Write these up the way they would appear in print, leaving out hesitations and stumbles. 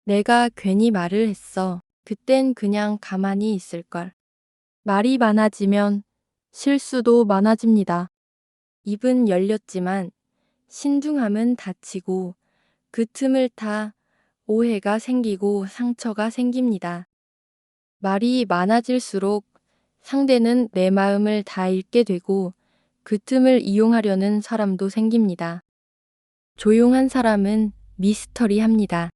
내가 괜히 말을 했어. 그땐 그냥 가만히 있을걸. 말이 많아지면 실수도 많아집니다. 입은 열렸지만 신중함은 닫히고 그 틈을 타 오해가 생기고 상처가 생깁니다. 말이 많아질수록 상대는 내 마음을 다 읽게 되고 그 틈을 이용하려는 사람도 생깁니다. 조용한 사람은 미스터리합니다.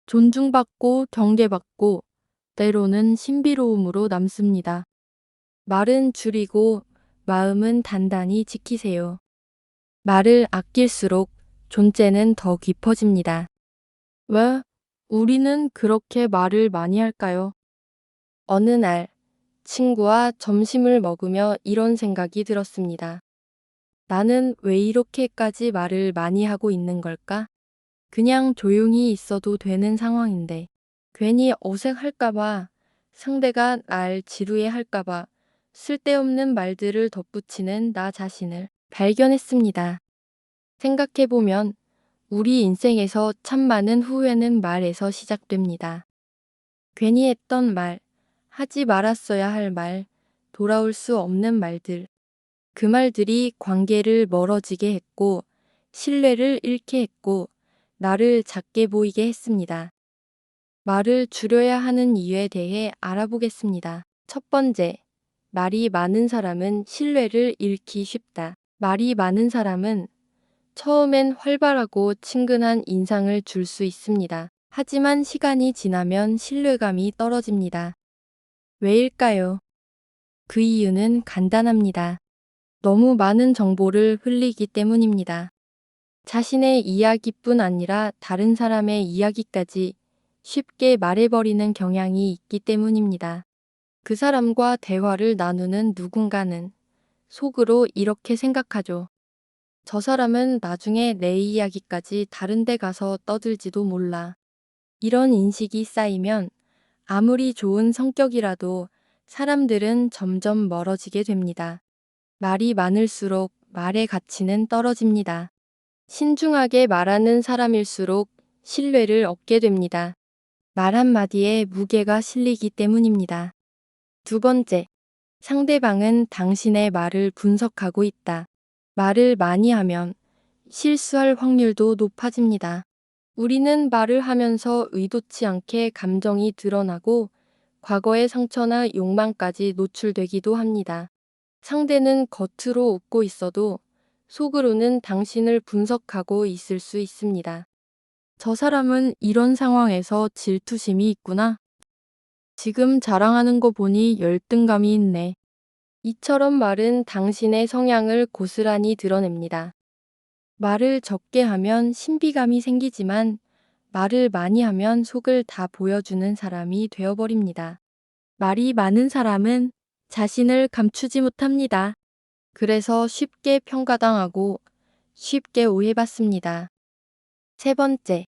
존중받고 경계받고 때로는 신비로움으로 남습니다. 말은 줄이고 마음은 단단히 지키세요. 말을 아낄수록 존재는 더 깊어집니다. 왜 우리는 그렇게 말을 많이 할까요? 어느 날 친구와 점심을 먹으며 이런 생각이 들었습니다. 나는 왜 이렇게까지 말을 많이 하고 있는 걸까? 그냥 조용히 있어도 되는 상황인데 괜히 어색할까봐 상대가 날 지루해할까봐 쓸데없는 말들을 덧붙이는 나 자신을 발견했습니다. 생각해보면 우리 인생에서 참 많은 후회는 말에서 시작됩니다. 괜히 했던 말, 하지 말았어야 할 말, 돌아올 수 없는 말들. 그 말들이 관계를 멀어지게 했고, 신뢰를 잃게 했고, 나를 작게 보이게 했습니다. 말을 줄여야 하는 이유에 대해 알아보겠습니다. 첫 번째, 말이 많은 사람은 신뢰를 잃기 쉽다. 말이 많은 사람은 처음엔 활발하고 친근한 인상을 줄 수 있습니다. 하지만 시간이 지나면 신뢰감이 떨어집니다. 왜일까요? 그 이유는 간단합니다. 너무 많은 정보를 흘리기 때문입니다. 자신의 이야기뿐 아니라 다른 사람의 이야기까지 쉽게 말해버리는 경향이 있기 때문입니다. 그 사람과 대화를 나누는 누군가는 속으로 이렇게 생각하죠. 저 사람은 나중에 내 이야기까지 다른 데 가서 떠들지도 몰라. 이런 인식이 쌓이면 아무리 좋은 성격이라도 사람들은 점점 멀어지게 됩니다. 말이 많을수록 말의 가치는 떨어집니다. 신중하게 말하는 사람일수록 신뢰를 얻게 됩니다. 말 한마디에 무게가 실리기 때문입니다. 두 번째, 상대방은 당신의 말을 분석하고 있다. 말을 많이 하면 실수할 확률도 높아집니다. 우리는 말을 하면서 의도치 않게 감정이 드러나고 과거의 상처나 욕망까지 노출되기도 합니다. 상대는 겉으로 웃고 있어도 속으로는 당신을 분석하고 있을 수 있습니다. 저 사람은 이런 상황에서 질투심이 있구나. 지금 자랑하는 거 보니 열등감이 있네. 이처럼 말은 당신의 성향을 고스란히 드러냅니다. 말을 적게 하면 신비감이 생기지만 말을 많이 하면 속을 다 보여주는 사람이 되어버립니다. 말이 많은 사람은 자신을 감추지 못합니다. 그래서 쉽게 평가당하고 쉽게 오해받습니다. 세 번째,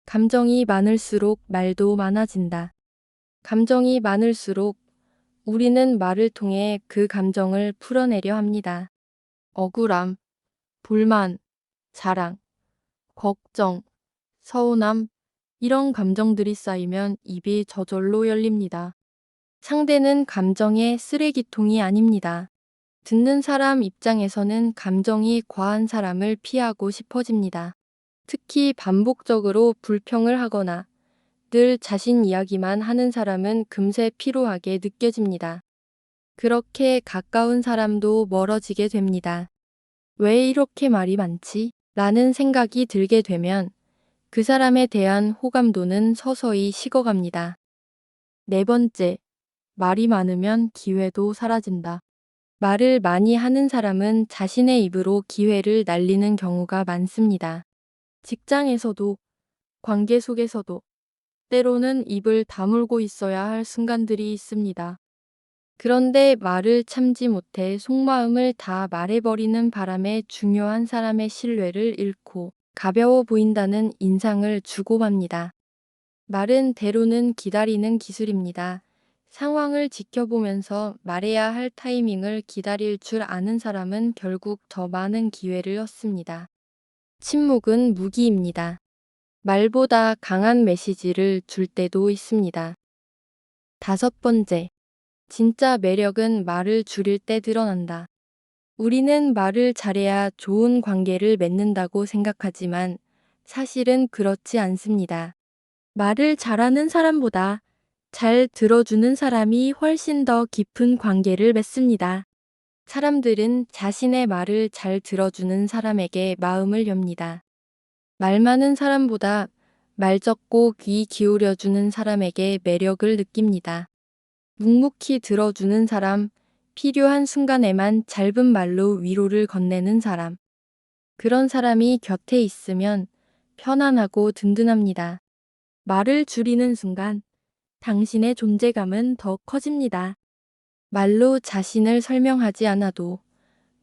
감정이 많을수록 말도 많아진다. 감정이 많을수록 우리는 말을 통해 그 감정을 풀어내려 합니다. 억울함, 불만, 자랑, 걱정, 서운함, 이런 감정들이 쌓이면 입이 저절로 열립니다. 상대는 감정의 쓰레기통이 아닙니다. 듣는 사람 입장에서는 감정이 과한 사람을 피하고 싶어집니다. 특히 반복적으로 불평을 하거나 늘 자신 이야기만 하는 사람은 금세 피로하게 느껴집니다. 그렇게 가까운 사람도 멀어지게 됩니다. 왜 이렇게 말이 많지? 라는 생각이 들게 되면 그 사람에 대한 호감도는 서서히 식어갑니다. 네 번째, 말이 많으면 기회도 사라진다. 말을 많이 하는 사람은 자신의 입으로 기회를 날리는 경우가 많습니다. 직장에서도, 관계 속에서도, 때로는 입을 다물고 있어야 할 순간들이 있습니다. 그런데 말을 참지 못해 속마음을 다 말해버리는 바람에 중요한 사람의 신뢰를 잃고 가벼워 보인다는 인상을 주고맙니다. 말은 때로는 기다리는 기술입니다. 상황을 지켜보면서 말해야 할 타이밍을 기다릴 줄 아는 사람은 결국 더 많은 기회를 얻습니다. 침묵은 무기입니다. 말보다 강한 메시지를 줄 때도 있습니다. 다섯 번째, 진짜 매력은 말을 줄일 때 드러난다. 우리는 말을 잘해야 좋은 관계를 맺는다고 생각하지만 사실은 그렇지 않습니다. 말을 잘하는 사람보다 잘 들어주는 사람이 훨씬 더 깊은 관계를 맺습니다. 사람들은 자신의 말을 잘 들어주는 사람에게 마음을 엽니다. 말 많은 사람보다 말 적고 귀 기울여주는 사람에게 매력을 느낍니다. 묵묵히 들어주는 사람, 필요한 순간에만 짧은 말로 위로를 건네는 사람. 그런 사람이 곁에 있으면 편안하고 든든합니다. 말을 줄이는 순간 당신의 존재감은 더 커집니다. 말로 자신을 설명하지 않아도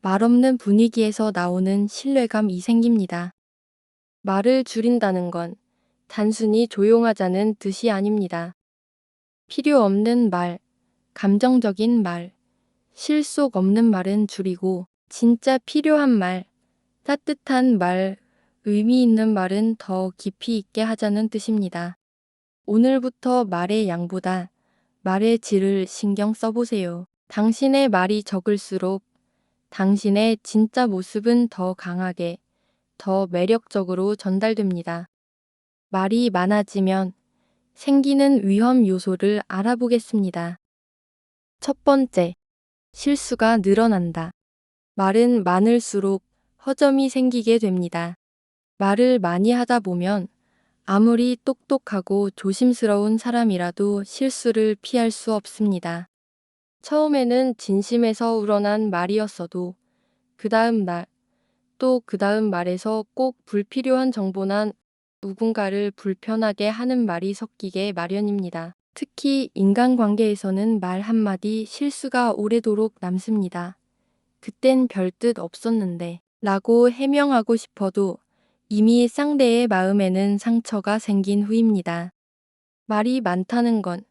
말 없는 분위기에서 나오는 신뢰감이 생깁니다. 말을 줄인다는 건 단순히 조용하자는 뜻이 아닙니다. 필요 없는 말, 감정적인 말, 실속 없는 말은 줄이고 진짜 필요한 말, 따뜻한 말, 의미 있는 말은 더 깊이 있게 하자는 뜻입니다. 오늘부터 말의 양보다 말의 질을 신경 써보세요. 당신의 말이 적을수록 당신의 진짜 모습은 더 강하게, 더 매력적으로 전달됩니다. 말이 많아지면 생기는 위험 요소를 알아보겠습니다. 첫 번째, 실수가 늘어난다. 말은 많을수록 허점이 생기게 됩니다. 말을 많이 하다 보면 아무리 똑똑하고 조심스러운 사람이라도 실수를 피할 수 없습니다. 처음에는 진심에서 우러난 말이었어도 그 다음 날, 또 그 다음 말에서 꼭 불필요한 정보나 누군가를 불편하게 하는 말이 섞이게 마련입니다. 특히 인간관계에서는 말 한마디 실수가 오래도록 남습니다. 그땐 별 뜻 없었는데 라고 해명하고 싶어도 이미 상대의 마음에는 상처가 생긴 후입니다. 말이 많다는 건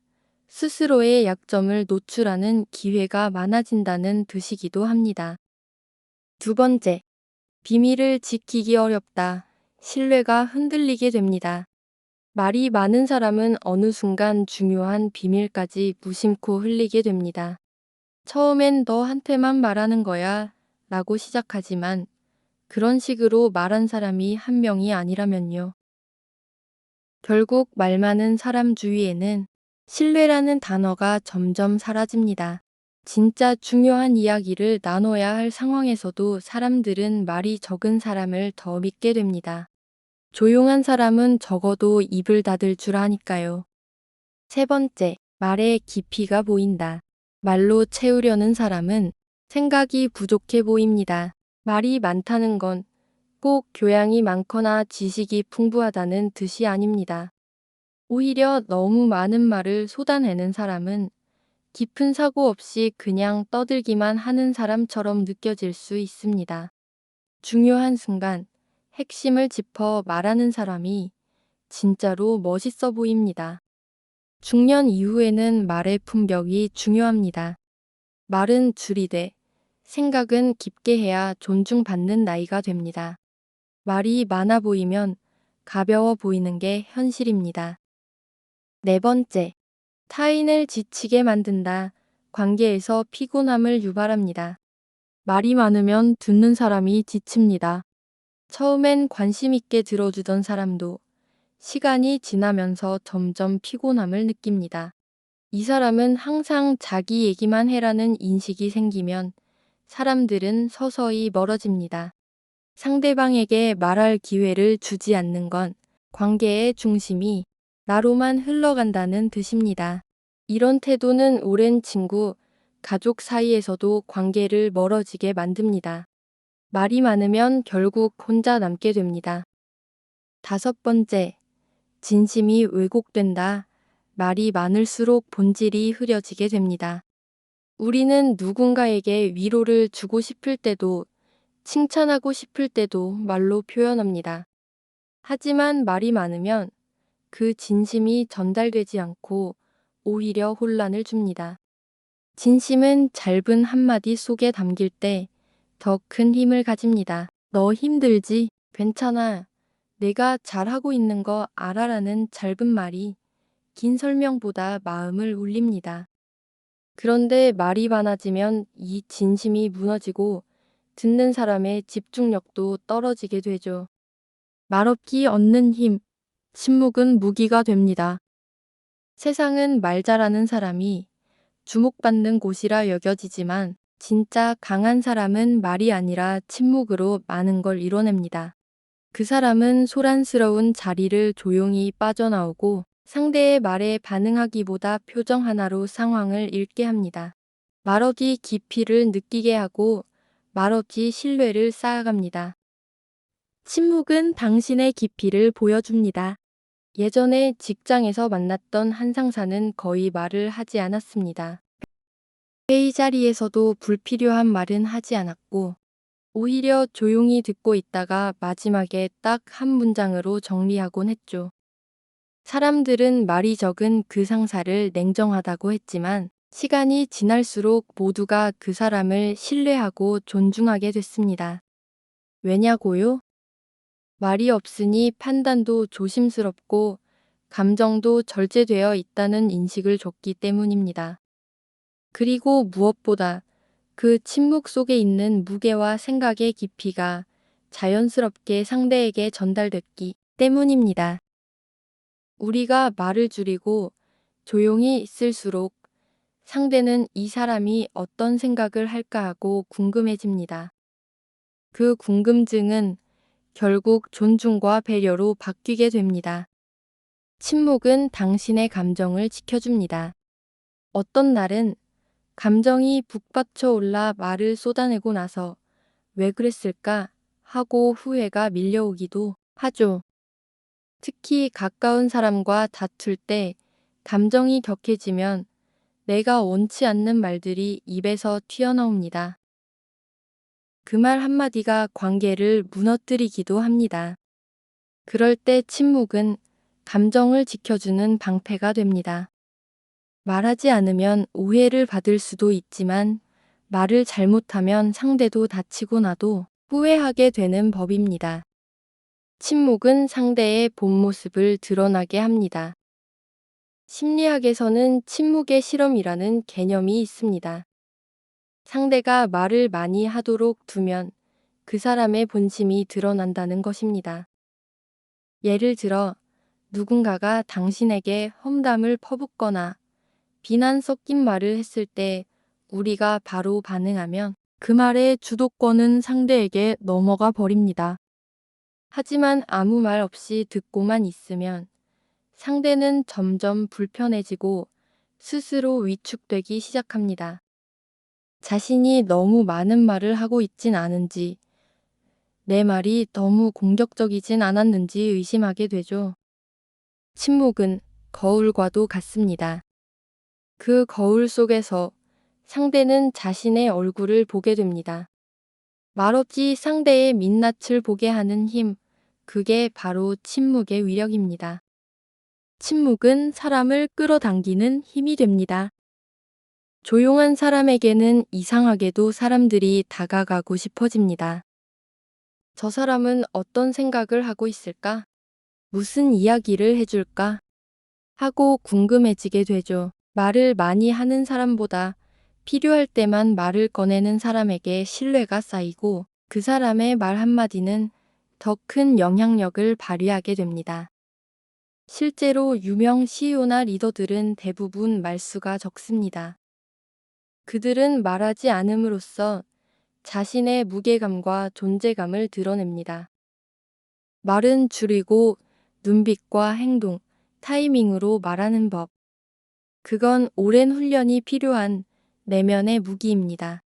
스스로의 약점을 노출하는 기회가 많아진다는 뜻이기도 합니다. 두 번째, 비밀을 지키기 어렵다. 신뢰가 흔들리게 됩니다. 말이 많은 사람은 어느 순간 중요한 비밀까지 무심코 흘리게 됩니다. 처음엔 너한테만 말하는 거야 라고 시작하지만 그런 식으로 말한 사람이 한 명이 아니라면요. 결국 말 많은 사람 주위에는 신뢰라는 단어가 점점 사라집니다. 진짜 중요한 이야기를 나눠야 할 상황에서도 사람들은 말이 적은 사람을 더 믿게 됩니다. 조용한 사람은 적어도 입을 닫을 줄 아니까요. 세 번째, 말의 깊이가 보인다. 말로 채우려는 사람은 생각이 부족해 보입니다. 말이 많다는 건 꼭 교양이 많거나 지식이 풍부하다는 뜻이 아닙니다. 오히려 너무 많은 말을 쏟아내는 사람은 깊은 사고 없이 그냥 떠들기만 하는 사람처럼 느껴질 수 있습니다. 중요한 순간 핵심을 짚어 말하는 사람이 진짜로 멋있어 보입니다. 중년 이후에는 말의 품격이 중요합니다. 말은 줄이되 생각은 깊게 해야 존중받는 나이가 됩니다. 말이 많아 보이면 가벼워 보이는 게 현실입니다. 네 번째, 타인을 지치게 만든다. 관계에서 피곤함을 유발합니다. 말이 많으면 듣는 사람이 지칩니다. 처음엔 관심 있게 들어주던 사람도 시간이 지나면서 점점 피곤함을 느낍니다. 이 사람은 항상 자기 얘기만 해라는 인식이 생기면 사람들은 서서히 멀어집니다. 상대방에게 말할 기회를 주지 않는 건 관계의 중심이 나로만 흘러간다는 뜻입니다. 이런 태도는 오랜 친구, 가족 사이에서도 관계를 멀어지게 만듭니다. 말이 많으면 결국 혼자 남게 됩니다. 다섯 번째, 진심이 왜곡된다. 말이 많을수록 본질이 흐려지게 됩니다. 우리는 누군가에게 위로를 주고 싶을 때도 칭찬하고 싶을 때도 말로 표현합니다. 하지만 말이 많으면 그 진심이 전달되지 않고 오히려 혼란을 줍니다. 진심은 짧은 한마디 속에 담길 때 더 큰 힘을 가집니다. 너 힘들지? 괜찮아. 내가 잘하고 있는 거 알아라는 짧은 말이 긴 설명보다 마음을 울립니다. 그런데 말이 많아지면 이 진심이 무너지고 듣는 사람의 집중력도 떨어지게 되죠. 말없기 얻는 힘, 침묵은 무기가 됩니다. 세상은 말 잘하는 사람이 주목받는 곳이라 여겨지지만 진짜 강한 사람은 말이 아니라 침묵으로 많은 걸 이뤄냅니다. 그 사람은 소란스러운 자리를 조용히 빠져나오고 상대의 말에 반응하기보다 표정 하나로 상황을 읽게 합니다. 말없이 깊이를 느끼게 하고 말없이 신뢰를 쌓아갑니다. 침묵은 당신의 깊이를 보여줍니다. 예전에 직장에서 만났던 한 상사는 거의 말을 하지 않았습니다. 회의 자리에서도 불필요한 말은 하지 않았고 오히려 조용히 듣고 있다가 마지막에 딱 한 문장으로 정리하곤 했죠. 사람들은 말이 적은 그 상사를 냉정하다고 했지만 시간이 지날수록 모두가 그 사람을 신뢰하고 존중하게 됐습니다. 왜냐고요? 말이 없으니 판단도 조심스럽고 감정도 절제되어 있다는 인식을 줬기 때문입니다. 그리고 무엇보다 그 침묵 속에 있는 무게와 생각의 깊이가 자연스럽게 상대에게 전달됐기 때문입니다. 우리가 말을 줄이고 조용히 있을수록 상대는 이 사람이 어떤 생각을 할까 하고 궁금해집니다. 그 궁금증은 결국 존중과 배려로 바뀌게 됩니다. 침묵은 당신의 감정을 지켜줍니다. 어떤 날은 감정이 북받쳐 올라 말을 쏟아내고 나서 왜 그랬을까 하고 후회가 밀려오기도 하죠. 특히 가까운 사람과 다툴 때 감정이 격해지면 내가 원치 않는 말들이 입에서 튀어나옵니다. 그 말 한마디가 관계를 무너뜨리기도 합니다. 그럴 때 침묵은 감정을 지켜주는 방패가 됩니다. 말하지 않으면 오해를 받을 수도 있지만 말을 잘못하면 상대도 다치고 나도 후회하게 되는 법입니다. 침묵은 상대의 본 모습을 드러나게 합니다. 심리학에서는 침묵의 실험이라는 개념이 있습니다. 상대가 말을 많이 하도록 두면 그 사람의 본심이 드러난다는 것입니다. 예를 들어 누군가가 당신에게 험담을 퍼붓거나 비난 섞인 말을 했을 때 우리가 바로 반응하면 그 말의 주도권은 상대에게 넘어가 버립니다. 하지만 아무 말 없이 듣고만 있으면 상대는 점점 불편해지고 스스로 위축되기 시작합니다. 자신이 너무 많은 말을 하고 있진 않은지, 내 말이 너무 공격적이진 않았는지 의심하게 되죠. 침묵은 거울과도 같습니다. 그 거울 속에서 상대는 자신의 얼굴을 보게 됩니다. 말없이 상대의 민낯을 보게 하는 힘, 그게 바로 침묵의 위력입니다. 침묵은 사람을 끌어당기는 힘이 됩니다. 조용한 사람에게는 이상하게도 사람들이 다가가고 싶어집니다. 저 사람은 어떤 생각을 하고 있을까? 무슨 이야기를 해줄까? 하고 궁금해지게 되죠. 말을 많이 하는 사람보다 필요할 때만 말을 꺼내는 사람에게 신뢰가 쌓이고 그 사람의 말 한마디는 더 큰 영향력을 발휘하게 됩니다. 실제로 유명 CEO나 리더들은 대부분 말수가 적습니다. 그들은 말하지 않음으로써 자신의 무게감과 존재감을 드러냅니다. 말은 줄이고 눈빛과 행동, 타이밍으로 말하는 법. 그건 오랜 훈련이 필요한 내면의 무기입니다.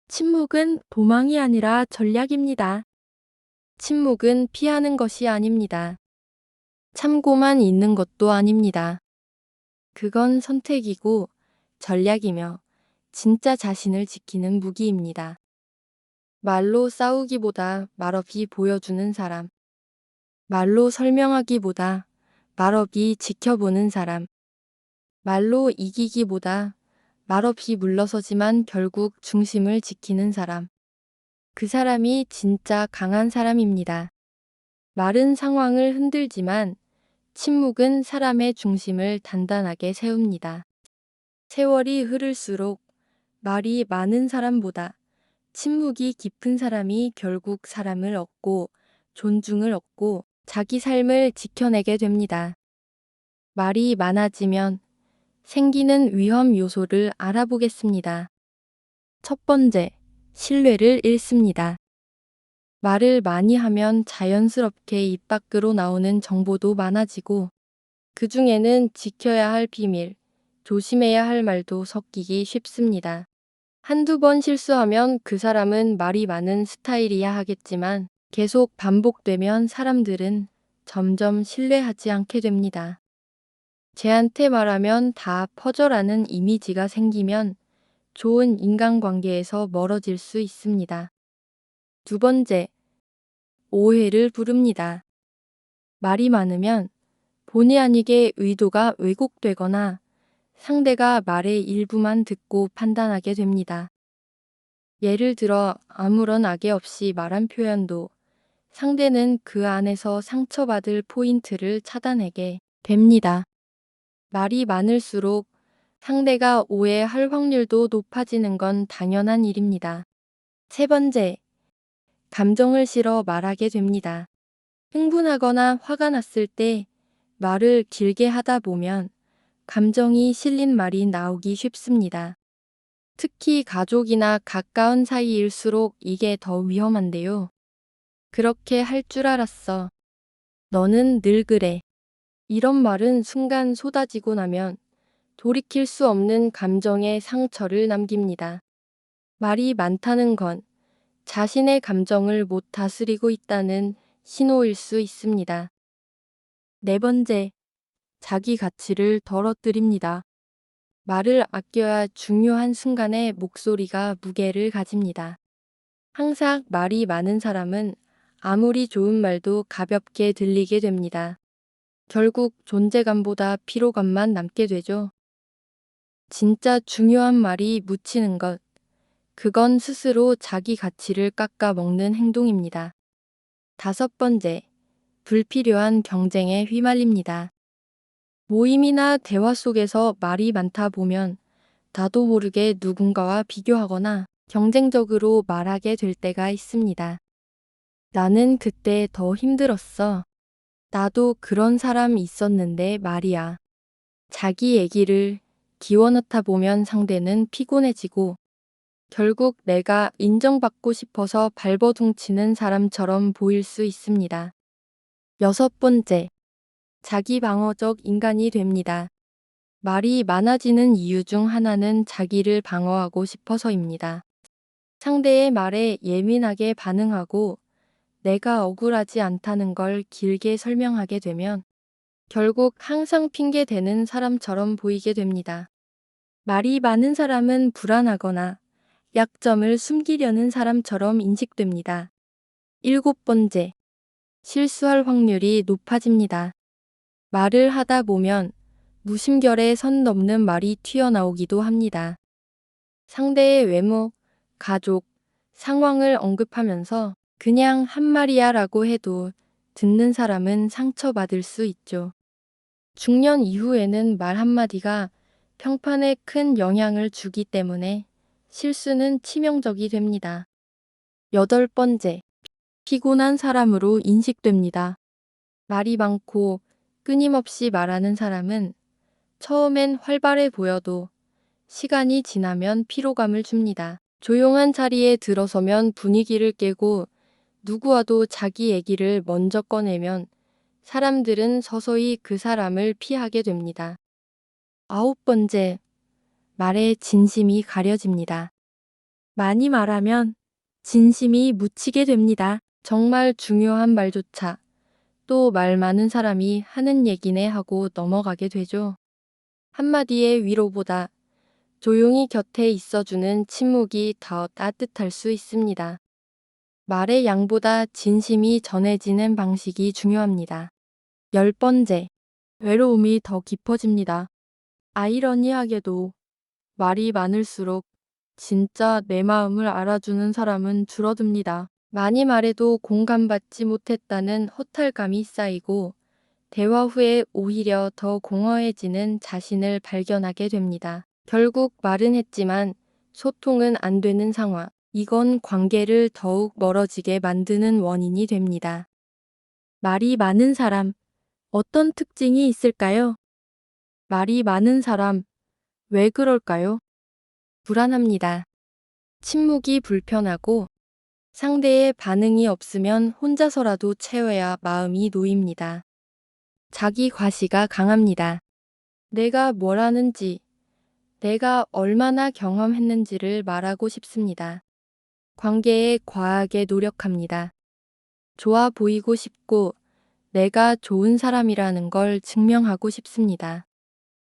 침묵은 도망이 아니라 전략입니다. 침묵은 피하는 것이 아닙니다. 참고만 있는 것도 아닙니다. 그건 선택이고 전략이며 진짜 자신을 지키는 무기입니다. 말로 싸우기보다 말없이 보여주는 사람. 말로 설명하기보다 말없이 지켜보는 사람. 말로 이기기보다 말없이 물러서지만 결국 중심을 지키는 사람. 그 사람이 진짜 강한 사람입니다. 말은 상황을 흔들지만 침묵은 사람의 중심을 단단하게 세웁니다. 세월이 흐를수록 말이 많은 사람보다 침묵이 깊은 사람이 결국 사람을 얻고 존중을 얻고 자기 삶을 지켜내게 됩니다. 말이 많아지면 생기는 위험 요소를 알아보겠습니다. 첫 번째, 신뢰를 잃습니다. 말을 많이 하면 자연스럽게 입 밖으로 나오는 정보도 많아지고 그 중에는 지켜야 할 비밀, 조심해야 할 말도 섞이기 쉽습니다. 한두 번 실수하면 그 사람은 말이 많은 스타일이야 하겠지만 계속 반복되면 사람들은 점점 신뢰하지 않게 됩니다. 쟤한테 말하면 다 퍼져라는 이미지가 생기면 좋은 인간관계에서 멀어질 수 있습니다. 두 번째, 오해를 부릅니다. 말이 많으면 본의 아니게 의도가 왜곡되거나 상대가 말의 일부만 듣고 판단하게 됩니다. 예를 들어 아무런 악의 없이 말한 표현도 상대는 그 안에서 상처받을 포인트를 찾아내게 됩니다. 말이 많을수록 상대가 오해할 확률도 높아지는 건 당연한 일입니다. 세 번째, 감정을 실어 말하게 됩니다. 흥분하거나 화가 났을 때 말을 길게 하다 보면 감정이 실린 말이 나오기 쉽습니다. 특히 가족이나 가까운 사이일수록 이게 더 위험한데요. 그렇게 할 줄 알았어. 너는 늘 그래. 이런 말은 순간 쏟아지고 나면 돌이킬 수 없는 감정의 상처를 남깁니다. 말이 많다는 건 자신의 감정을 못 다스리고 있다는 신호일 수 있습니다. 네 번째, 자기 가치를 덜어뜨립니다. 말을 아껴야 중요한 순간에 목소리가 무게를 가집니다. 항상 말이 많은 사람은 아무리 좋은 말도 가볍게 들리게 됩니다. 결국 존재감보다 피로감만 남게 되죠. 진짜 중요한 말이 묻히는 것, 그건 스스로 자기 가치를 깎아 먹는 행동입니다. 다섯 번째, 불필요한 경쟁에 휘말립니다. 모임이나 대화 속에서 말이 많다 보면 나도 모르게 누군가와 비교하거나 경쟁적으로 말하게 될 때가 있습니다. 나는 그때 더 힘들었어. 나도 그런 사람 있었는데 말이야. 자기 얘기를 기워넣다 보면 상대는 피곤해지고 결국 내가 인정받고 싶어서 발버둥치는 사람처럼 보일 수 있습니다. 여섯 번째, 자기 방어적 인간이 됩니다. 말이 많아지는 이유 중 하나는 자기를 방어하고 싶어서입니다. 상대의 말에 예민하게 반응하고 내가 억울하지 않다는 걸 길게 설명하게 되면 결국 항상 핑계 대는 사람처럼 보이게 됩니다. 말이 많은 사람은 불안하거나 약점을 숨기려는 사람처럼 인식됩니다. 일곱 번째, 실수할 확률이 높아집니다. 말을 하다 보면 무심결에 선 넘는 말이 튀어나오기도 합니다. 상대의 외모, 가족, 상황을 언급하면서 그냥 한 말이야 라고 해도 듣는 사람은 상처받을 수 있죠. 중년 이후에는 말 한마디가 평판에 큰 영향을 주기 때문에 실수는 치명적이 됩니다. 여덟 번째, 피곤한 사람으로 인식됩니다. 말이 많고 끊임없이 말하는 사람은 처음엔 활발해 보여도 시간이 지나면 피로감을 줍니다. 조용한 자리에 들어서면 분위기를 깨고 누구와도 자기 얘기를 먼저 꺼내면 사람들은 서서히 그 사람을 피하게 됩니다. 아홉 번째, 말의 진심이 가려집니다. 많이 말하면 진심이 묻히게 됩니다. 정말 중요한 말조차 또 말 많은 사람이 하는 얘기네 하고 넘어가게 되죠. 한마디의 위로보다 조용히 곁에 있어주는 침묵이 더 따뜻할 수 있습니다. 말의 양보다 진심이 전해지는 방식이 중요합니다. 열 번째, 외로움이 더 깊어집니다. 아이러니하게도 말이 많을수록 진짜 내 마음을 알아주는 사람은 줄어듭니다. 많이 말해도 공감받지 못했다는 허탈감이 쌓이고 대화 후에 오히려 더 공허해지는 자신을 발견하게 됩니다. 결국 말은 했지만 소통은 안 되는 상황. 이건 관계를 더욱 멀어지게 만드는 원인이 됩니다. 말이 많은 사람, 어떤 특징이 있을까요? 말이 많은 사람, 왜 그럴까요? 불안합니다. 침묵이 불편하고 상대의 반응이 없으면 혼자서라도 채워야 마음이 놓입니다. 자기 과시가 강합니다. 내가 뭘 하는지, 내가 얼마나 경험했는지를 말하고 싶습니다. 관계에 과하게 노력합니다. 좋아 보이고 싶고 내가 좋은 사람이라는 걸 증명하고 싶습니다.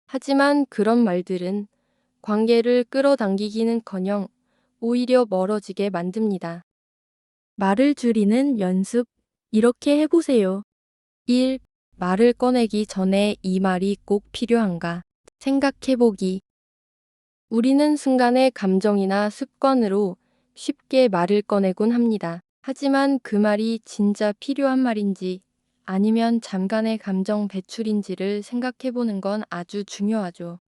하지만 그런 말들은 관계를 끌어당기기는커녕 오히려 멀어지게 만듭니다. 말을 줄이는 연습, 이렇게 해보세요. 1. 말을 꺼내기 전에 이 말이 꼭 필요한가 생각해보기. 우리는 순간의 감정이나 습관으로 쉽게 말을 꺼내곤 합니다. 하지만 그 말이 진짜 필요한 말인지 아니면 잠깐의 감정 배출인지를 생각해보는 건 아주 중요하죠.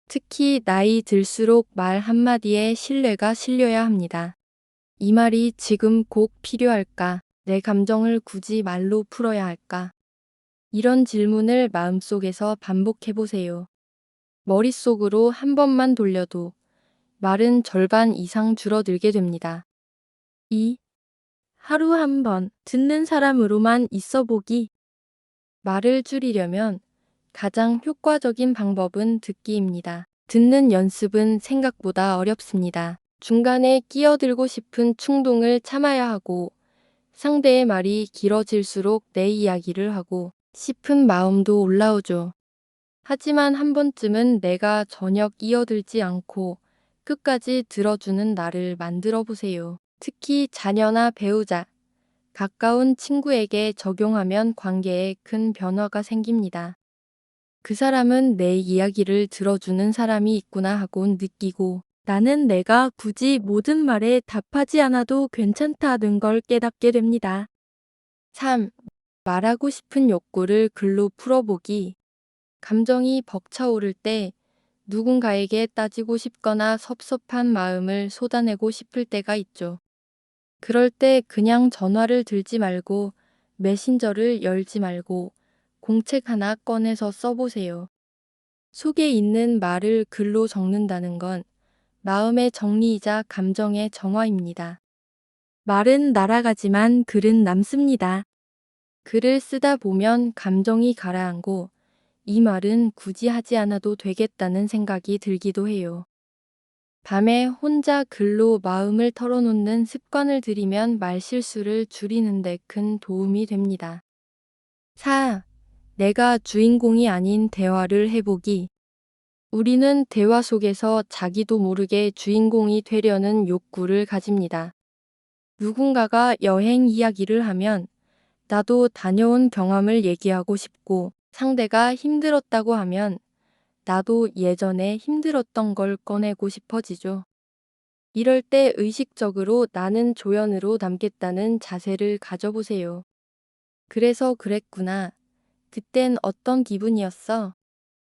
특히 나이 들수록 말 한마디에 신뢰가 실려야 합니다. 이 말이 지금 꼭 필요할까? 내 감정을 굳이 말로 풀어야 할까? 이런 질문을 마음속에서 반복해보세요. 머릿속으로 한 번만 돌려도 말은 절반 이상 줄어들게 됩니다. 2. 하루 한 번 듣는 사람으로만 있어 보기. 말을 줄이려면 가장 효과적인 방법은 듣기입니다. 듣는 연습은 생각보다 어렵습니다. 중간에 끼어들고 싶은 충동을 참아야 하고 상대의 말이 길어질수록 내 이야기를 하고 싶은 마음도 올라오죠. 하지만 한 번쯤은 내가 전혀 끼어들지 않고 끝까지 들어주는 나를 만들어 보세요. 특히 자녀나 배우자, 가까운 친구에게 적용하면 관계에 큰 변화가 생깁니다. 그 사람은 내 이야기를 들어주는 사람이 있구나 하고 느끼고 나는 내가 굳이 모든 말에 답하지 않아도 괜찮다는 걸 깨닫게 됩니다. 3. 말하고 싶은 욕구를 글로 풀어보기. 감정이 벅차오를 때 누군가에게 따지고 싶거나 섭섭한 마음을 쏟아내고 싶을 때가 있죠. 그럴 때 그냥 전화를 들지 말고 메신저를 열지 말고 공책 하나 꺼내서 써보세요. 속에 있는 말을 글로 적는다는 건 마음의 정리이자 감정의 정화입니다. 말은 날아가지만 글은 남습니다. 글을 쓰다 보면 감정이 가라앉고 이 말은 굳이 하지 않아도 되겠다는 생각이 들기도 해요. 밤에 혼자 글로 마음을 털어놓는 습관을 들이면 말실수를 줄이는 데 큰 도움이 됩니다. 4. 내가 주인공이 아닌 대화를 해보기. 우리는 대화 속에서 자기도 모르게 주인공이 되려는 욕구를 가집니다. 누군가가 여행 이야기를 하면 나도 다녀온 경험을 얘기하고 싶고 상대가 힘들었다고 하면 나도 예전에 힘들었던 걸 꺼내고 싶어지죠. 이럴 때 의식적으로 나는 조연으로 남겠다는 자세를 가져보세요. 그래서 그랬구나. 그땐 어떤 기분이었어?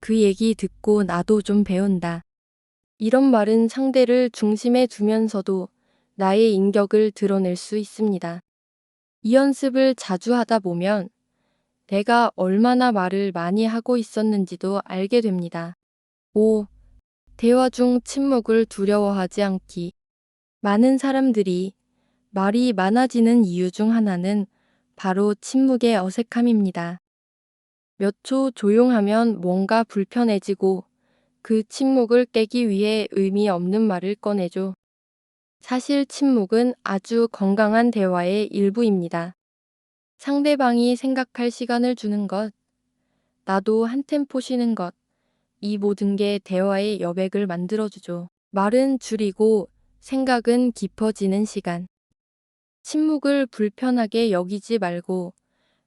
그 얘기 듣고 나도 좀 배운다. 이런 말은 상대를 중심에 두면서도 나의 인격을 드러낼 수 있습니다. 이 연습을 자주 하다 보면 내가 얼마나 말을 많이 하고 있었는지도 알게 됩니다. 5. 대화 중 침묵을 두려워하지 않기. 많은 사람들이 말이 많아지는 이유 중 하나는 바로 침묵의 어색함입니다. 몇 초 조용하면 뭔가 불편해지고 그 침묵을 깨기 위해 의미 없는 말을 꺼내죠. 사실 침묵은 아주 건강한 대화의 일부입니다. 상대방이 생각할 시간을 주는 것, 나도 한 템포 쉬는 것, 이 모든 게 대화의 여백을 만들어주죠. 말은 줄이고 생각은 깊어지는 시간. 침묵을 불편하게 여기지 말고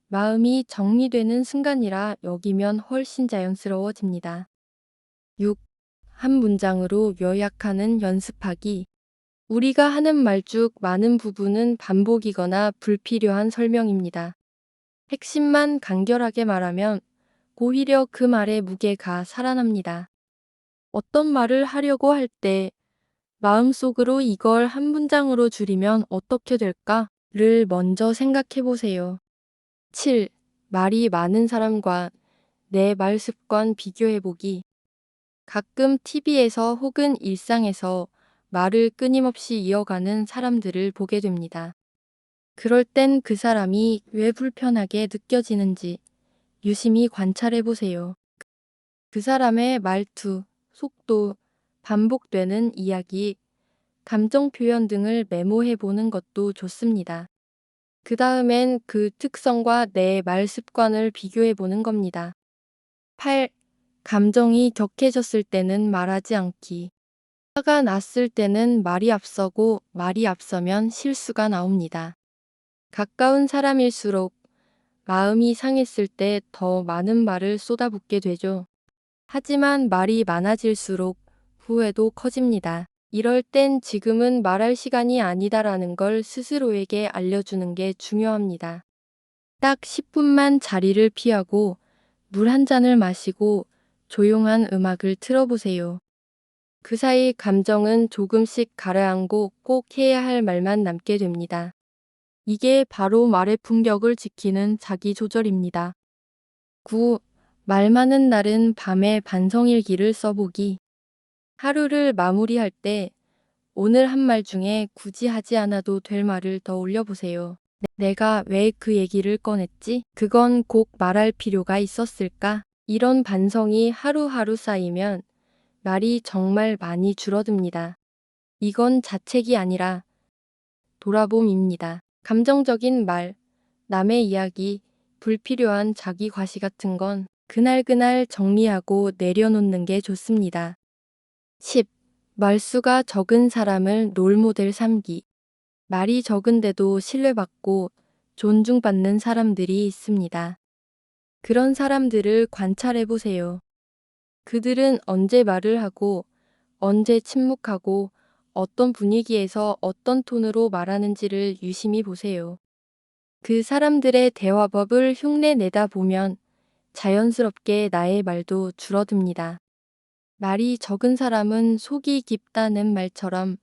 마음이 정리되는 순간이라 여기면 훨씬 자연스러워집니다. 6. 한 문장으로 요약하는 연습하기. 우리가 하는 말 중 많은 부분은 반복이거나 불필요한 설명입니다. 핵심만 간결하게 말하면 오히려 그 말의 무게가 살아납니다. 어떤 말을 하려고 할 때 마음속으로 이걸 한 문장으로 줄이면 어떻게 될까?를 먼저 생각해 보세요. 7. 말이 많은 사람과 내 말 습관 비교해 보기. 가끔 TV에서 혹은 일상에서 말을 끊임없이 이어가는 사람들을 보게 됩니다. 그럴 땐 그 사람이 왜 불편하게 느껴지는지 유심히 관찰해 보세요. 그 사람의 말투, 속도, 반복되는 이야기, 감정 표현 등을 메모해 보는 것도 좋습니다. 그 다음엔 그 특성과 내 말 습관을 비교해 보는 겁니다. 8. 감정이 격해졌을 때는 말하지 않기. 화가 났을 때는 말이 앞서고 말이 앞서면 실수가 나옵니다. 가까운 사람일수록 마음이 상했을 때 더 많은 말을 쏟아붓게 되죠. 하지만 말이 많아질수록 후회도 커집니다. 이럴 땐 지금은 말할 시간이 아니다라는 걸 스스로에게 알려주는 게 중요합니다. 딱 10분만 자리를 피하고 물 한 잔을 마시고 조용한 음악을 틀어보세요. 그 사이 감정은 조금씩 가라앉고 꼭 해야 할 말만 남게 됩니다. 이게 바로 말의 품격을 지키는 자기 조절입니다. 9. 말 많은 날은 밤에 반성일기를 써보기. 하루를 마무리할 때 오늘 한 말 중에 굳이 하지 않아도 될 말을 더 올려보세요. 내가 왜 그 얘기를 꺼냈지? 그건 꼭 말할 필요가 있었을까? 이런 반성이 하루하루 쌓이면 말이 정말 많이 줄어듭니다. 이건 자책이 아니라 돌아봄입니다. 감정적인 말, 남의 이야기, 불필요한 자기 과시 같은 건 그날그날 정리하고 내려놓는 게 좋습니다. 10. 말수가 적은 사람을 롤모델 삼기. 말이 적은데도 신뢰받고 존중받는 사람들이 있습니다. 그런 사람들을 관찰해 보세요. 그들은 언제 말을 하고 언제 침묵하고 어떤 분위기에서 어떤 톤으로 말하는지를 유심히 보세요. 그 사람들의 대화법을 흉내 내다 보면 자연스럽게 나의 말도 줄어듭니다. 말이 적은 사람은 속이 깊다는 말처럼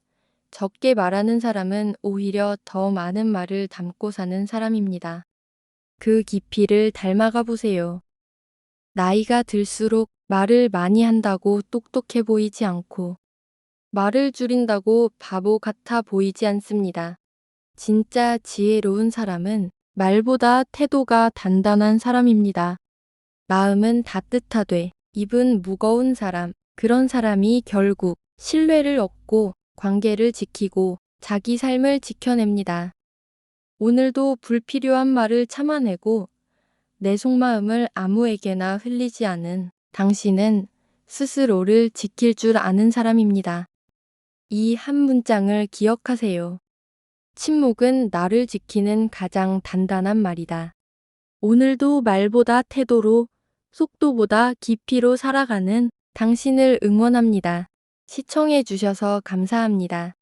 적게 말하는 사람은 오히려 더 많은 말을 담고 사는 사람입니다. 그 깊이를 닮아가 보세요. 나이가 들수록 말을 많이 한다고 똑똑해 보이지 않고 말을 줄인다고 바보 같아 보이지 않습니다. 진짜 지혜로운 사람은 말보다 태도가 단단한 사람입니다. 마음은 따뜻하되 입은 무거운 사람, 그런 사람이 결국 신뢰를 얻고 관계를 지키고 자기 삶을 지켜냅니다. 오늘도 불필요한 말을 참아내고 내 속마음을 아무에게나 흘리지 않은 당신은 스스로를 지킬 줄 아는 사람입니다. 이 한 문장을 기억하세요. 침묵은 나를 지키는 가장 단단한 말이다. 오늘도 말보다 태도로, 속도보다 깊이로 살아가는 당신을 응원합니다. 시청해 주셔서 감사합니다.